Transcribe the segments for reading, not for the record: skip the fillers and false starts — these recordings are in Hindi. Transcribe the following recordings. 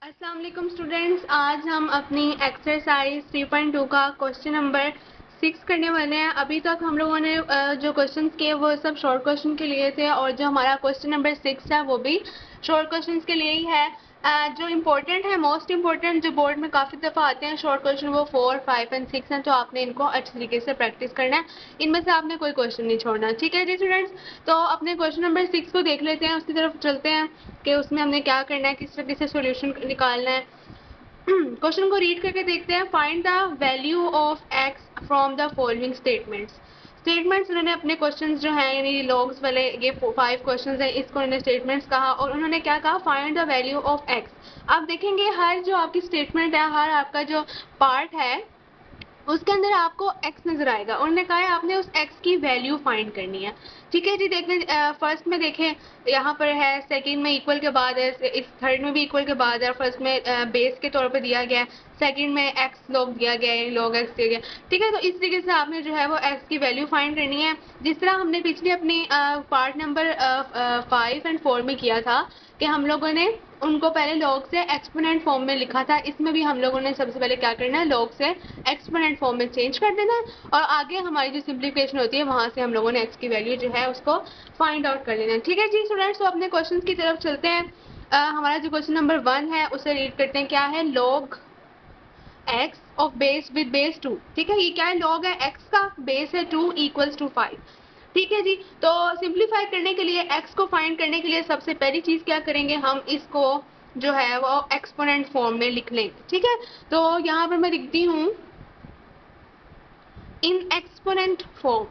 अस्सलाम वालेकुम स्टूडेंट्स, आज हम अपनी एक्सरसाइज 3.2 का क्वेश्चन नंबर 6 करने वाले हैं। अभी तक हम लोगों ने जो क्वेश्चंस किए वो सब शॉर्ट क्वेश्चन के लिए थे और जो हमारा क्वेश्चन नंबर 6 है वो भी शॉर्ट क्वेश्चंस के लिए ही है। जो इम्पोर्टेंट है, मोस्ट इम्पोर्टेंट, जो बोर्ड में काफ़ी दफ़ा आते हैं शॉर्ट क्वेश्चन, वो 4, 5 एंड 6 हैं। तो आपने इनको अच्छी तरीके से प्रैक्टिस करना है, इनमें से आपने कोई क्वेश्चन नहीं छोड़ना। ठीक है जी स्टूडेंट्स, तो अपने क्वेश्चन नंबर 6 को देख लेते हैं, उसकी तरफ चलते हैं कि उसमें हमने क्या करना है, किस तरीके से सोल्यूशन निकालना है। क्वेश्चन को रीड करके देखते हैं। Find the value of x from the following statements उन्होंने अपने क्वेश्चंस जो हैं, यानी लॉग्स वाले ये 5 क्वेश्चंस हैं, इसको उन्होंने स्टेटमेंट्स कहा और उन्होंने क्या कहा, find the value of x. आप देखेंगे हर जो आपकी स्टेटमेंट है, हर आपका जो पार्ट है उसके अंदर आपको x नजर आएगा। उन्होंने कहा है आपने उस x की वैल्यू फाइंड करनी है। ठीक है जी, देखने फर्स्ट में देखें, यहाँ पर है, सेकंड में इक्वल के बाद है, इस थर्ड में भी इक्वल के बाद है, फर्स्ट में बेस के तौर पर दिया गया है, सेकंड में x log दिया गया है, log x दिया गया। ठीक है, तो इस तरीके से आपने जो है वो x की वैल्यू फाइंड करनी है, जिस तरह हमने पिछली अपनी पार्ट नंबर 5 एंड 4 में किया था कि हम लोगों ने उनको पहले लॉग से एक्सपोनेंट फॉर्म में लिखा था। इसमें भी हम लोगों ने सबसे पहले क्या करना है, लॉग से एक्सपोनेंट फॉर्म में चेंज कर देना है और आगे हमारी जो सिंप्लीफिकेशन होती है वहां से हम लोगों ने एक्स की वैल्यू जो है उसको फाइंड आउट कर लेना है। ठीक है जी स्टूडेंट्स, तो अपने क्वेश्चन की तरफ चलते हैं। हमारा जो क्वेश्चन नंबर 1 है उसे रीड करते हैं। क्या है, log x of base with base 2। ठीक है, ये क्या है, लॉग है एक्स का, बेस है 2 इक्वल्स टू 5। ठीक है जी, तो सिंप्लीफाई करने के लिए, x को फाइंड करने के लिए सबसे पहली चीज क्या करेंगे, हम इसको जो है वो एक्सपोनेंट फॉर्म में लिख लेंगे। ठीक है, तो यहाँ पर मैं लिखती हूँ इन एक्सपोनेंट फॉर्म।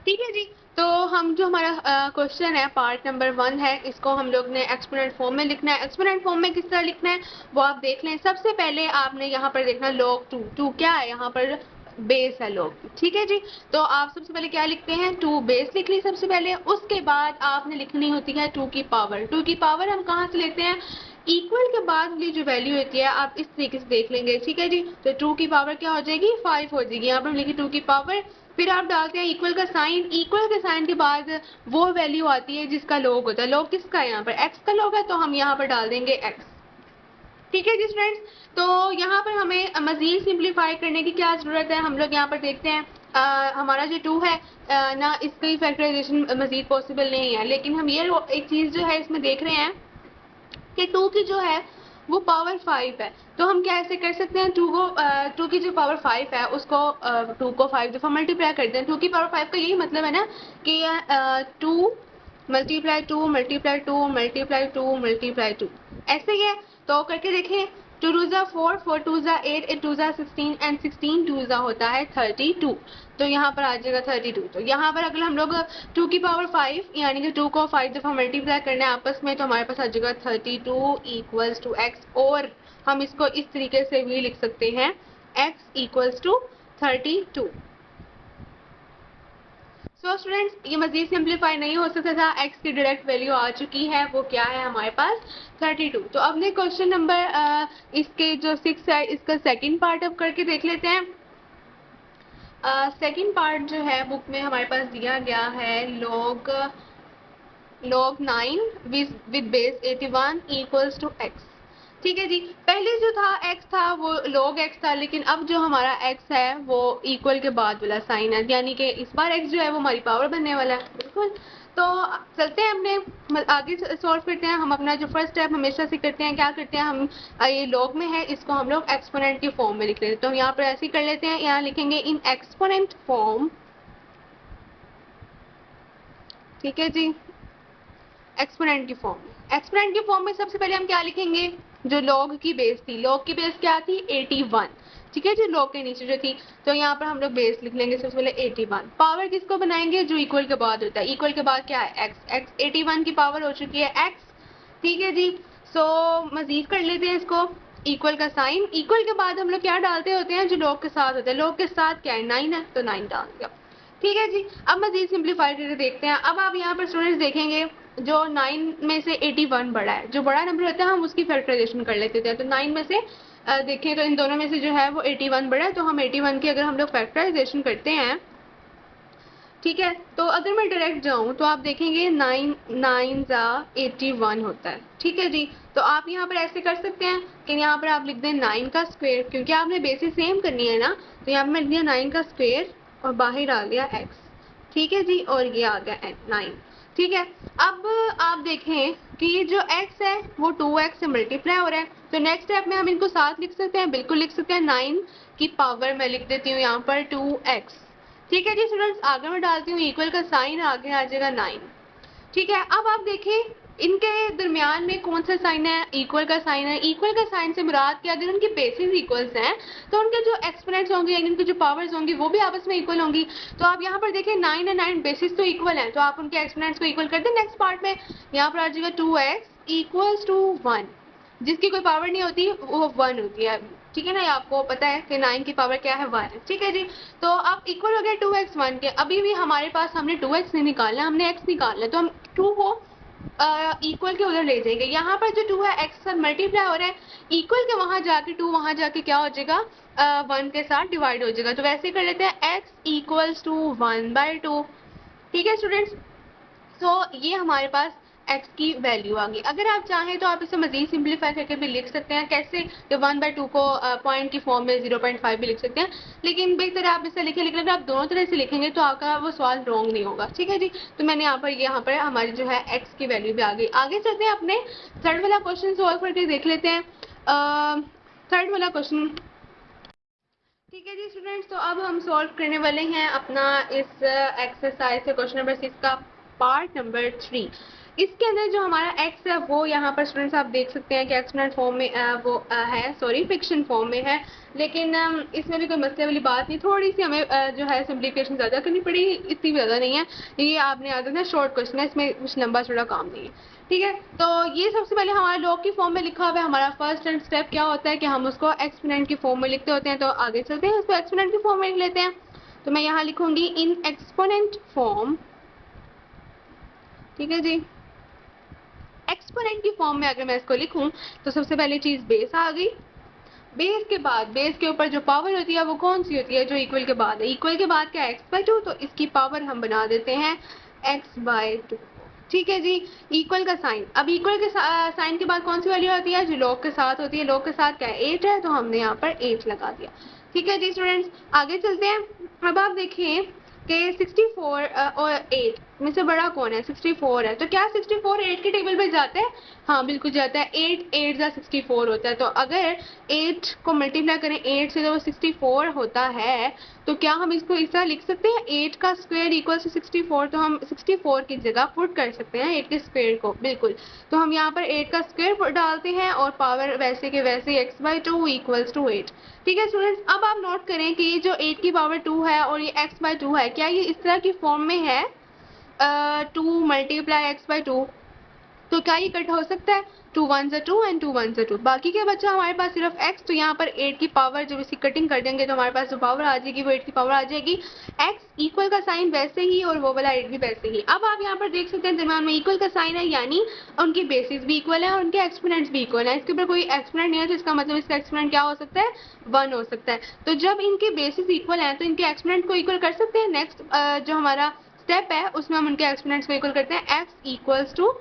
ठीक है जी, तो हम जो हमारा क्वेश्चन है, पार्ट नंबर 1 है, इसको हम लोग ने एक्सपोनेंट फॉर्म में लिखना है। एक्सपोनेंट फॉर्म में किस तरह लिखना है वो आप देख लें। सबसे पहले आपने यहाँ पर देखना log 2। 2 क्या है, यहाँ पर बेस है log। ठीक है जी, तो आप सबसे पहले क्या लिखते हैं, 2 बेस लिख ली सबसे पहले। उसके बाद आपने लिखनी होती है 2 की पावर। 2 की पावर हम कहाँ से लेते हैं, इक्वल के बाद वाली जो वैल्यू होती है आप इस तरीके से देख लेंगे। ठीक है जी, तो 2 की पावर क्या हो जाएगी, 5 हो जाएगी। यहाँ पर हम लिखी 2 की पावर, फिर आप डालते हैं इक्वल का साइन। इक्वल के साइन के बाद वो वैल्यू आती है जिसका लॉग होता है। लॉग किसका है, यहाँ पर एक्स का लॉग है, तो हम यहाँ पर डाल देंगे एक्स। ठीक है जी फ्रेंड्स, तो यहाँ पर हमें मजीद सिंप्लीफाई करने की क्या जरूरत है, हम लोग यहाँ पर देखते हैं। हमारा जो 2 है ना, इसकी फैक्टराइजेशन मजीद पॉसिबल नहीं है, लेकिन हम ये एक चीज जो है इसमें देख रहे हैं कि 2 की जो है वो पावर 5 है। तो हम कैसे कर सकते हैं, 2 की जो पावर 5 है उसको 2 को 5 दफा मल्टीप्लाई कर दें। 2 की पावर 5 का यही मतलब है ना कि 2 मल्टीप्लाई 2 मल्टीप्लाई 2 मल्टीप्लाई 2 मल्टीप्लाई 2, ऐसे ही है। तो करके देखें, 2 2 ज़ा 4, 4 2 ज़ा 8, 8 2 ज़ा 16 एंड 16 2 ज़ा होता है 32। तो यहाँ पर आ जाएगा 32। तो यहाँ पर अगर हम लोग 2 की पावर 5 यानी कि 2 को 5 दफा मल्टीप्लाई करना है आपस में, तो हमारे पास आ जाएगा 32 इक्वल्स टू एक्स। और हम इसको इस तरीके से भी लिख सकते हैं, x equals to 32। So students, ये मजीद सिंप्लीफाई नहीं हो सकता था, x की डायरेक्ट वैल्यू आ चुकी है, वो क्या है हमारे पास 32। तो अब ने क्वेश्चन नंबर इसके जो 6 है इसका सेकंड पार्ट अब करके देख लेते हैं। सेकंड पार्ट जो है बुक में हमारे पास दिया गया है, log 9 with base 81 equals to x। ठीक है जी, पहले जो था x था वो log x था, लेकिन अब जो हमारा x है वो इक्वल के बाद वाला साइन है, यानी कि इस बार x जो है वो हमारी पावर बनने वाला है। बिल्कुल, तो चलते हैं अपने आगे सॉल्व करते हैं। हम अपना जो फर्स्ट स्टेप हमेशा से करते हैं, क्या करते हैं हम, ये log में है, इसको हम लोग एक्सपोनेंट की फॉर्म में लिख लेते हैं। तो यहाँ पर ऐसे ही कर लेते हैं, यहाँ लिखेंगे इन एक्सपोनेंट फॉर्म। ठीक है जी, एक्सपोनेंट की फॉर्म में सबसे पहले हम क्या लिखेंगे, जो लॉग की बेस थी, लॉग की बेस क्या थी 81। ठीक है जी, लॉग के नीचे जो थी, तो यहाँ पर हम लोग बेस लिख लेंगे सबसे पहले 81। पावर किसको बनाएंगे, जो इक्वल के बाद होता है। इक्वल के बाद क्या है, x 81 की पावर हो चुकी है x। ठीक है जी, सो मजीद कर लेते हैं इसको, इक्वल का साइन। इक्वल के बाद हम लोग क्या डालते होते हैं, जो लॉग के साथ होता है। लॉग के साथ क्या है, 9 है, तो 9 डाल दिया। ठीक है जी, अब मजीद सिंप्लीफाई करके देखते हैं। अब आप यहाँ पर स्टूडेंट्स देखेंगे, जो 9 में से 81 बड़ा है, जो बड़ा नंबर होता है हम उसकी फैक्टराइजेशन कर लेते थे। तो 9 में से देखें तो इन दोनों में से जो है वो 81 बड़ा है, तो हम 81 की अगर हम लोग फैक्टराइजेशन करते हैं, ठीक है, तो अगर मैं डायरेक्ट जाऊँ तो आप देखेंगे 9 9 ज़ा 81 होता है। ठीक है जी, तो आप यहाँ पर ऐसे कर सकते हैं कि यहाँ पर आप लिख दें 9 का स्क्वायर, क्योंकि आपने बेसिस सेम करनी है ना, तो यहाँ पर मैं लिख दिया 9 का स्क्वायर और बाहर आ गया x। ठीक है जी, और ये आ गया 9। ठीक है, अब आप देखें कि ये जो x है वो 2x से मल्टीप्लाई हो रहा है, तो नेक्स्ट स्टेप में हम इनको साथ लिख सकते हैं, बिल्कुल लिख सकते हैं। 9 की पावर मैं लिख देती हूँ यहाँ पर 2x। ठीक है जी स्टूडेंट्स, आगे मैं डालती हूँ इक्वल का साइन, आगे आ जाएगा 9। ठीक है, अब आप देखें इनके दरमियान में कौन सा साइन है, इक्वल का साइन है। इक्वल का साइन से मुराद कि अगर उनके बेसिस इक्वल्स हैं तो उनके जो एक्सपोनेंट्स होंगे यानी उनकी जो पावर्स होंगी वो भी आपस में इक्वल होंगी। तो आप यहाँ पर देखें 9 और 9 बेसिस तो इक्वल हैं, तो आप उनके एक्सपोनेंट्स को इक्वल कर दें। नेक्स्ट पार्ट में यहाँ पर आ जाएगा 2x इक्वल्स टू 1, जिसकी कोई पावर नहीं होती वो 1 होती है। ठीक है ना, आपको पता है कि 9 की पावर क्या है, 1 है। ठीक है जी, तो अब इक्वल हो गया 2x 1 के। अभी भी हमारे पास हमने 2x नहीं निकालना, हमने x निकालना है, तो हम 2 को इक्वल के उधर ले जाएंगे। यहाँ पर जो 2 है x से मल्टीप्लाई हो रहा है, इक्वल के वहां जाके 2 वहां जाके क्या हो जाएगा, 1 के साथ डिवाइड हो जाएगा। तो वैसे ही कर लेते हैं x इक्वल्स टू 1/2। ठीक है स्टूडेंट्स, तो ये हमारे पास x की वैल्यू आ गई। अगर आप चाहें तो आप इसे मजीद सिंप्लीफाई करके भी लिख सकते हैं। कैसे, कि 1/2 को पॉइंट की फॉर्म में 0.5 भी लिख सकते हैं, लेकिन बेहतर आप इसे लिखें। लेकिन अगर आप दोनों तरह से लिखेंगे तो आपका वो सवाल रॉन्ग नहीं होगा। ठीक है जी, तो मैंने यहाँ पर हमारी जो है x की वैल्यू भी आ गई। आगे चलते हैं, अपने थर्ड वाला क्वेश्चन सॉल्व करके देख लेते हैं। थर्ड वाला क्वेश्चन, ठीक है जी स्टूडेंट्स, तो अब हम सॉल्व करने वाले हैं अपना इस एक्सरसाइज से क्वेश्चन नंबर 6 का पार्ट नंबर 3। इसके अंदर जो हमारा x है वो यहाँ पर स्टूडेंट्स आप देख सकते हैं कि एक्सपोनेंट फॉर्म में है, सॉरी फिक्शन फॉर्म में है। लेकिन इसमें भी कोई मसले वाली बात नहीं, थोड़ी सी हमें जो है सिंप्लीफिकेशन ज़्यादा करनी पड़ी, इतनी भी ज़्यादा नहीं है। ये आपने याद रखना शॉर्ट क्वेश्चन है, इसमें कुछ लंबा चौड़ा काम नहीं है। ठीक है, तो ये सबसे पहले हमारा लॉग की फॉर्म में लिखा हुआ है। हमारा फर्स्ट स्टेप क्या होता है कि हम उसको एक्सपोनेंट की फॉर्म में लिखते होते हैं। तो आगे चलते हैं, उसको एक्सपोनेंट की फॉर्म में लिख लेते हैं। तो मैं यहाँ लिखूंगी इन एक्सपोनेंट फॉर्म। ठीक है जी, एक्सपोनेंट की फॉर्म में अगर मैं इसको लिखूं तो सबसे पहले चीज बेस आ गई। बेस के बाद, बेस के ऊपर जो पावर होती है वो कौन सी होती है, जो इक्वल के बाद है। इक्वल के बाद क्या है, x/2, तो इसकी पावर हम बना देते हैं x/2। ठीक है जी, इक्वल का साइन, अब इक्वल के साइन के बाद कौन सी वैल्यू होती है, जो लॉग के साथ होती है। लॉग के साथ क्या है, 8 है, तो हमने यहाँ पर 8 लगा दिया। ठीक है जी स्टूडेंट्स, आगे चलते हैं। अब आप देखिए कि 64 और 8 में से बड़ा कौन है, 64 है। तो क्या 64 8 के टेबल पे जाता है, हाँ बिल्कुल जाता है। 8 8 जा 64 होता है, तो अगर 8 को मल्टीप्लाई करें 8 से तो वो 64 होता है। तो क्या हम इसको इस तरह लिख सकते हैं, 8 का स्क्वायर इक्वल टू 64। तो हम 64 की जगह पुट कर सकते हैं 8 के स्क्वायर को, बिल्कुल। तो हम यहाँ पर 8 का स्क्वायर डालते हैं और पावर वैसे के वैसे x/2 इक्वल्स टू 8। ठीक है स्टूडेंट्स, अब आप नोट करें कि ये जो 8 की पावर 2 है और ये x/2 है, क्या ये इस तरह की फॉर्म में है, 2 मल्टीप्लाई x/2, तो क्या ये कट हो सकता है, 2 1 2 एंड 2 1 2। बाकी क्या बचा हमारे पास, सिर्फ x। तो यहाँ पर 8 की पावर जब इसकी कटिंग कर देंगे तो हमारे पास जो पावर आ जाएगी वो 8 की पावर आ जाएगी। x इक्वल का साइन वैसे ही और वो वाला 8 भी वैसे ही। अब आप यहाँ पर देख सकते हैं दरम्यान में इक्वल का साइन है, यानी उनकी बेसिस भी इक्वल है और उनके एक्सपोनेंट्स भी इक्वल है। इसके ऊपर कोई एक्सपोनेंट नहीं है, तो इसका मतलब इसका एक्सपोनेंट क्या हो सकता है, 1 हो सकता है। तो जब इनके बेसिस इक्वल है तो इनके एक्सपोनेंट को इक्वल कर सकते हैं। नेक्स्ट जो हमारा स्टेप है उसमें हम उनके एक्सपोनेंट्स को इक्वल करते हैं, x इक्वल्स टू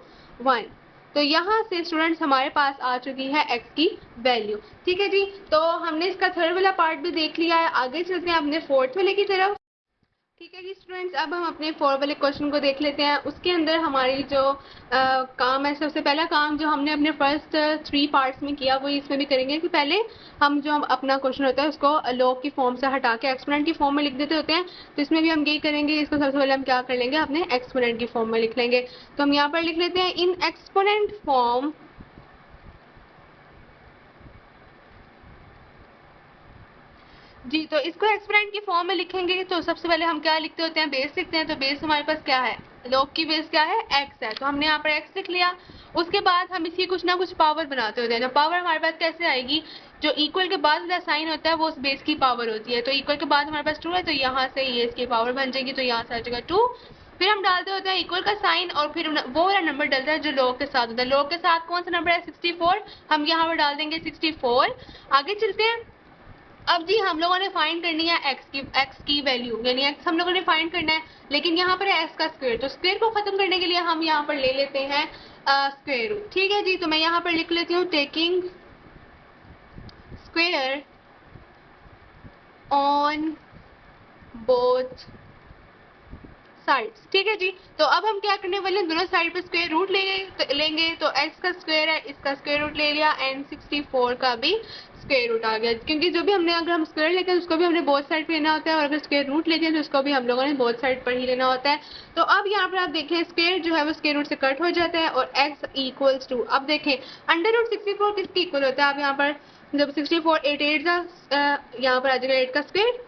1। तो यहाँ से स्टूडेंट्स हमारे पास आ चुकी है x की वैल्यू। ठीक है जी, तो हमने इसका थर्ड वाला पार्ट भी देख लिया है। आगे चलते हैं अपने फोर्थ वाले की तरफ। ठीक है जी स्टूडेंट्स, अब हम अपने 4 वाले क्वेश्चन को देख लेते हैं। उसके अंदर हमारी जो काम है, सबसे पहला काम जो हमने अपने फर्स्ट 3 पार्ट्स में किया वो इसमें भी करेंगे कि पहले हम जो अपना क्वेश्चन होता है उसको लॉग की फॉर्म से हटा के एक्सपोनेंट की फॉर्म में लिख देते होते हैं। तो इसमें भी हम यही करेंगे, इसको सबसे पहले हम क्या कर लेंगे, अपने एक्सपोनेंट की फॉर्म में लिख लेंगे। तो हम यहाँ पर लिख लेते हैं इन एक्सपोनेंट फॉर्म जी। तो इसको एक्सपोनेंट की फॉर्म में लिखेंगे तो सबसे पहले हम क्या लिखते होते हैं, बेस लिखते हैं। तो बेस हमारे पास क्या है, लॉग की बेस क्या है, x है, तो हमने यहाँ पर x लिख लिया। उसके बाद हम इसकी कुछ ना कुछ पावर बनाते होते हैं। जो पावर हमारे पास कैसे आएगी, जो इक्वल के बाद वाला साइन होता है वो उस बेस की पावर होती है। तो इक्वल के बाद हमारे पास 2 है, तो यहाँ से ये इसकी पावर बन जाएगी, तो यहाँ से आ जाएगा 2। फिर हम डालते होते हैं इक्वल का साइन और फिर वो वाला नंबर डलता है जो लॉग के साथ होता है। लॉग के साथ कौन सा नंबर है, 64, हम यहाँ पर डाल देंगे 64। आगे चलते हैं, अब जी हम लोगों ने फाइंड करनी है एक्स की वैल्यू, यानी एक्स हम लोगों ने फाइंड करना है, लेकिन यहाँ पर है एक्स का स्क्वायर, तो स्क्वायर को खत्म करने के लिए हम यहाँ पर ले लेते हैं स्क्वायर रूट। ठीक है जी, तो मैं यहाँ पर लिख लेती हूँ taking square on both sides. ठीक है जी, तो अब हम क्या करने वाले हैं, दोनों साइड पे स्क्वायर रूट लेंगे तो x का स्क्वायर है, इसका स्क्वायर रूट ले लिया, एंड 64 का भी स्क्वायर रूट आ गया, क्योंकि जो भी हमने अगर हम स्क्वायर लेते हैं उसको भी हमने बोथ साइड पे लेना होता है, और अगर स्क्वायर रूट लेते हैं तो उसको भी हम लोगों ने बोथ साइड पर ही लेना होता है। तो अब यहाँ पर आप देखें स्क्वायर जो है वो स्क्वायर रूट से कट हो जाता है, और x इक्वल्स टू, अब देखें अंडर रूट 64 किसके इक्वल होता है, अब यहाँ पर जब 64 8 8 यहाँ पर आ जाएगा 8 का स्क्वायर।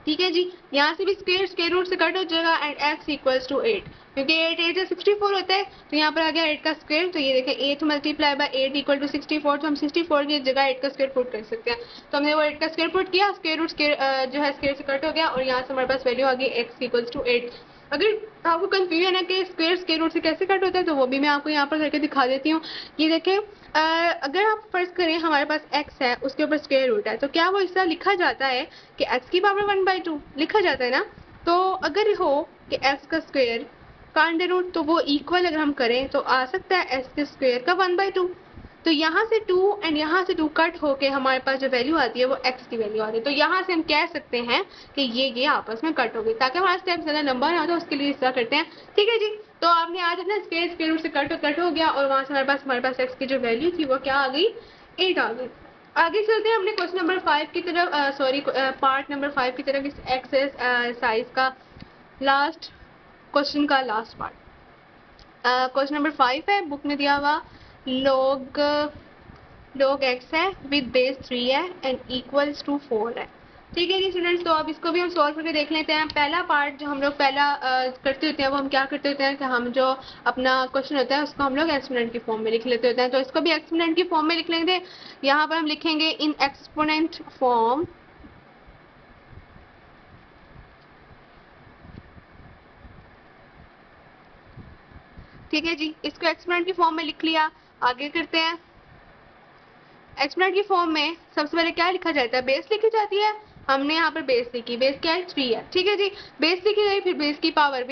ठीक है जी, यहाँ से भी स्क्वायर रूट से कट हो जाएगा, एंड x इक्वल्स टू 8, क्योंकि 8 8 से 64 होता है, तो यहाँ पर आ गया 8 का स्क्वायर। तो ये देखें 8 मल्टीप्लाई बाय 8 इक्वल टू 64, तो हम 64 की जगह 8 का स्क्वायर पुट कर सकते हैं। तो हमने वो 8 का स्क्वायर पुट किया, स्क्वायर रूट जो है स्क्वायर से कट हो गया, और यहाँ से हमारे पास वैल्यू आ गई x इक्वल्स टू 8। अगर आपको कंफ्यूजन है कि स्क्वायर रूट से कैसे कट होता है, तो वो भी मैं आपको यहाँ पर करके दिखा देती हूँ। ये देखें अगर आप फर्ज करें हमारे पास x है, उसके ऊपर स्क्वायर रूट है, तो क्या वो इस तरह लिखा जाता है कि x की पावर 1/2 लिखा जाता है ना। तो अगर हो कि x का स्क्वायर का अंडर रूट, तो वो इक्वल अगर हम करें तो आ सकता है x के स्क्वायर का 1/2। तो यहाँ से 2 एंड यहाँ से 2 कट होके हमारे पास जो वैल्यू आती है वो x की वैल्यू आती है। तो यहाँ से हम कह सकते हैं कि ये आपस में कट हो गई, ताकि हमारा स्टेप ज़्यादा लंबा ना हो, तो उसके लिए इस तरह करते हैं। ठीक है जी, तो आपने आज अपना स्क्वायर रूट से कट हो गया, और वहाँ से हमारे पास x की जो वैल्यू थी वो क्या आ गई, 8 आ गई। आगे चलते हैं अपने क्वेश्चन नंबर 5 की तरफ, सॉरी पार्ट नंबर 5 की तरफ, इस एक्सरसाइज का लास्ट क्वेश्चन का लास्ट पार्ट। क्वेश्चन नंबर 5 है, बुक में दिया हुआ log x है विद बेस 3 है एंड इक्वल्स टू 4 है। ठीक है जी स्टूडेंट्स, तो अब इसको भी हम सॉल्व करके देख लेते हैं। पहला पार्ट जो हम लोग पहला करते होते हैं, वो हम क्या करते होते हैं कि हम जो अपना क्वेश्चन होता है उसको हम लोग एक्सपोनेंट की फॉर्म में लिख लेते होते हैं। तो इसको भी एक्सपोनेंट की फॉर्म में लिख लेंगे। यहाँ पर हम लिखेंगे इन एक्सपोनेंट फॉर्म, ठीक है जी, इसको एक्सपोनेंट की फॉर्म में लिख लिया। आगे करते हैं, एक्सपोनेंट की फॉर्म में सबसे पहले क्या लिखा जाता है, बेस लिखी जाती है। हमने यहाँ पर बेस लिखी, बेस क्या है 3 है। ठीक है जी, बेस लिखी गई, फिर बेस की पावर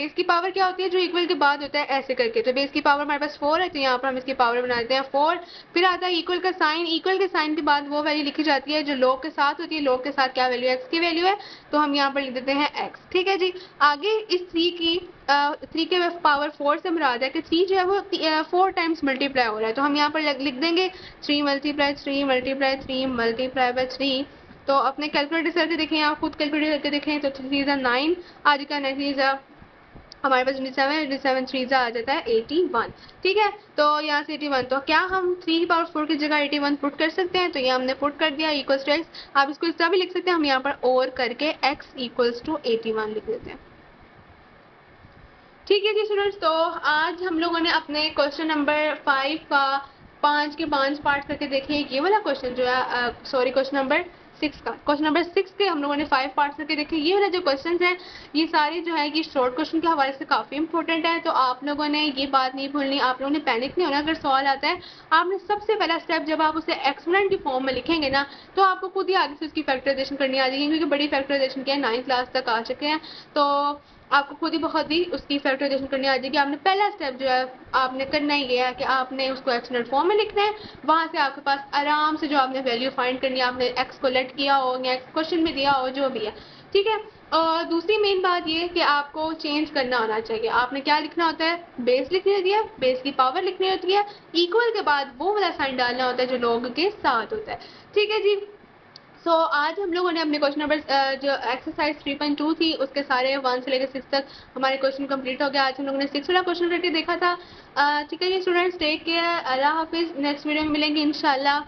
क्या होती है, जो इक्वल के बाद होता है ऐसे करके। तो बेस की पावर हमारे पास 4 है, तो यहाँ पर हम इसकी पावर बना देते हैं 4। फिर आता है इक्वल का साइन, इक्वल के साइन के बाद वो वैल्यू लिखी जाती है जो लॉग के साथ होती है। लॉग के साथ क्या वैल्यू, एक्स की वैल्यू है, तो हम यहाँ पर लिख देते हैं एक्स। ठीक है जी, आगे इस 3 के पावर 4 से मुराद है कि 3 जो है वो 4 टाइम्स मल्टीप्लाई हो रहा है, तो हम यहाँ पर लिख देंगे 3 मल्टीप्लाई 3 मल्टीप्लाई 3 मल्टीप्लाई बाय 3। तो अपने कैलकुलेटर से करके देखें, आप खुद कैलकुलेट करके देखें, तो 3 9 आज का 9 हमारे पास 27 3 आ जाता है 81। ठीक है, तो यहाँ से 81, तो क्या हम 3 की पावर 4 की जगह 81 पुट कर सकते हैं, तो ये हमने पुट कर दिया इक्वल्स टू एक्स। आप इसको इस तरह भी लिख सकते हैं, हम यहाँ पर और करके x इक्वल्स टू 81 लिख देते हैं। ठीक है जी स्टूडेंट्स, तो आज हम लोगों ने अपने क्वेश्चन नंबर 5 का 5 के 5 पार्ट करके देखे। ये वाला क्वेश्चन जो है सॉरी क्वेश्चन नंबर 6 के हम लोगों ने 5 पार्ट करके देखे। ये वाला जो क्वेश्चन है ये सारे जो है ये शॉर्ट क्वेश्चन के हवाले से काफ़ी इंपॉर्टेंट है। तो आप लोगों ने ये बात नहीं भूलनी, आप लोगों ने पैनिक नहीं होना अगर सवाल आता है। आपने सबसे पहला स्टेप जब आप उसे एक्सपोनेंट की फॉर्म में लिखेंगे ना, तो आपको खुद ही आगे से उसकी फैक्टराइजेशन करनी आ जाएगी, क्योंकि बड़ी फैक्टराइजेशन क्या है 9th क्लास तक आ चुके हैं, तो आपको खुद ही बहुत ही उसकी फैक्टराइजेशन करनी आ जाएगी। आपने पहला स्टेप जो है आपने करना ही है कि आपने उसको एक्सपोनेंट फॉर्म में लिखना है। वहाँ से आपके पास आराम से जो आपने वैल्यू फाइंड करनी है, आपने एक्स को लेट किया हो या क्वेश्चन में दिया हो, जो भी है। ठीक है, और दूसरी मेन बात ये कि आपको चेंज करना आना चाहिए। आपने क्या लिखना होता है, बेस लिखनी होती है, बेस की पावर लिखनी होती है, इक्वल के बाद वो वाला साइन डालना होता है जो लॉग के साथ होता है। ठीक है जी, आज हम लोगों ने अपने क्वेश्चन नंबर जो एक्सरसाइज 3.2 थी उसके सारे 1 से लेकर 6 तक हमारे क्वेश्चन कंप्लीट हो गया। आज हम लोगों ने 6 वाला क्वेश्चन करके देखा था। ठीक है जी स्टूडेंट्स, टेक केयर, अल्लाह हाफिज़। नेक्स्ट वीडियो में मिलेंगे इंशाल्लाह।